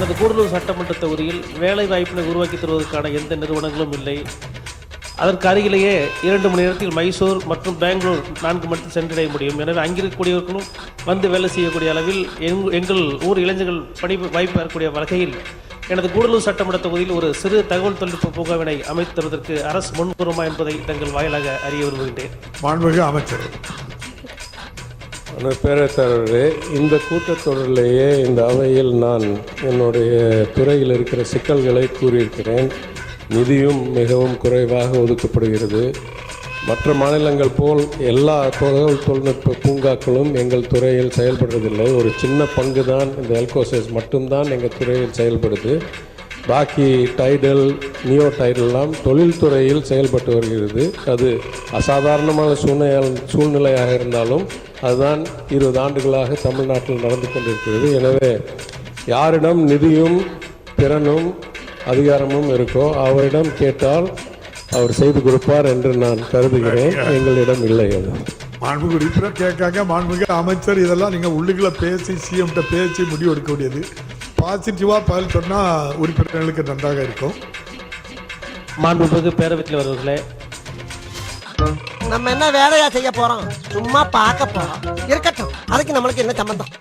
எனது கூடலூர் சட்டமன்ற தொகுதியில் வேலை வாய்ப்பினை உருவாக்கி தருவதற்கான எந்த நிறுவனங்களும் இல்லை. அதற்கு அருகிலேயே 2 மணி நேரத்தில் மைசூர் மற்றும் பெங்களூர் 4 மணிக்கு சென்றடைய முடியும். எனவே அங்கிருக்கக்கூடியவர்களும் வந்து வேலை செய்யக்கூடிய அளவில் எங்கள் ஊர் இளைஞர்கள் பணி வாய்ப்பு பெறக்கூடிய வகையில் எனது கூடலூர் சட்டமன்ற தொகுதியில் ஒரு சிறு தகவல் தொழில்நுட்ப பூங்காவினை அமைத்து தருவதற்கு அரசு முன்வருமா என்பதை தங்கள் வாயிலாக அறிய விரும்புகின்றேன். மாண்புமிகு அமைச்சர். பேரத்தரவரே, இந்த கூட்டத்தொடரிலேயே இந்த அவையில் நான் என்னுடைய துறையில் இருக்கிற சிக்கல்களை கூறியிருக்கிறேன். நிதியும் மிகவும் குறைவாக ஒதுக்கப்படுகிறது. மற்ற மாநிலங்கள் போல் எல்லா தகவல் தொழில்நுட்ப பூங்காக்களும் எங்கள் துறையில் செயல்படுறதில்லை. ஒரு சின்ன பங்கு தான் இந்த எல்கோசஸ் மட்டும்தான் எங்கள் துறையில் செயல்படுது. பாக்கி டைடல், நியோ டைடல்லாம் தொழில்துறையில் செயல்பட்டு வருகிறது. அது அசாதாரணமான சூழ்நிலையாக இருந்தாலும் அதுதான் 20 ஆண்டுகளாக தமிழ்நாட்டில் நடந்து கொண்டிருக்கிறது. எனவே யாரிடம் நிதியும் திறனும் அதிகாரமும் இருக்கோ அவரிடம் கேட்டால் அவர் செய்து கொடுப்பார் என்று நான் கருதுகிறேன். எங்களிடம் இல்லை. அது மாண்புமிகு உறுப்பினர் கேட்காங்க. மாண்புமிகு அமைச்சர், இதெல்லாம் நீங்கள் உள்ளுக்குள்ள பேசி சிஎம்கிட்ட பேசி முடிவு எடுக்கக்கூடியது. பாசிட்டிவாக பதில் சொன்னால் உறுப்பினர்களுக்கு நன்றாக இருக்கும். மாண்புமிகு பேரவைத் தலைவர்களே, நம்ம என்ன வேலையா செய்ய போறோம்? சும்மா பார்க்க போறோம். இருக்கட்டும், அதுக்கு நம்மளுக்கு என்ன சம்பந்தம்?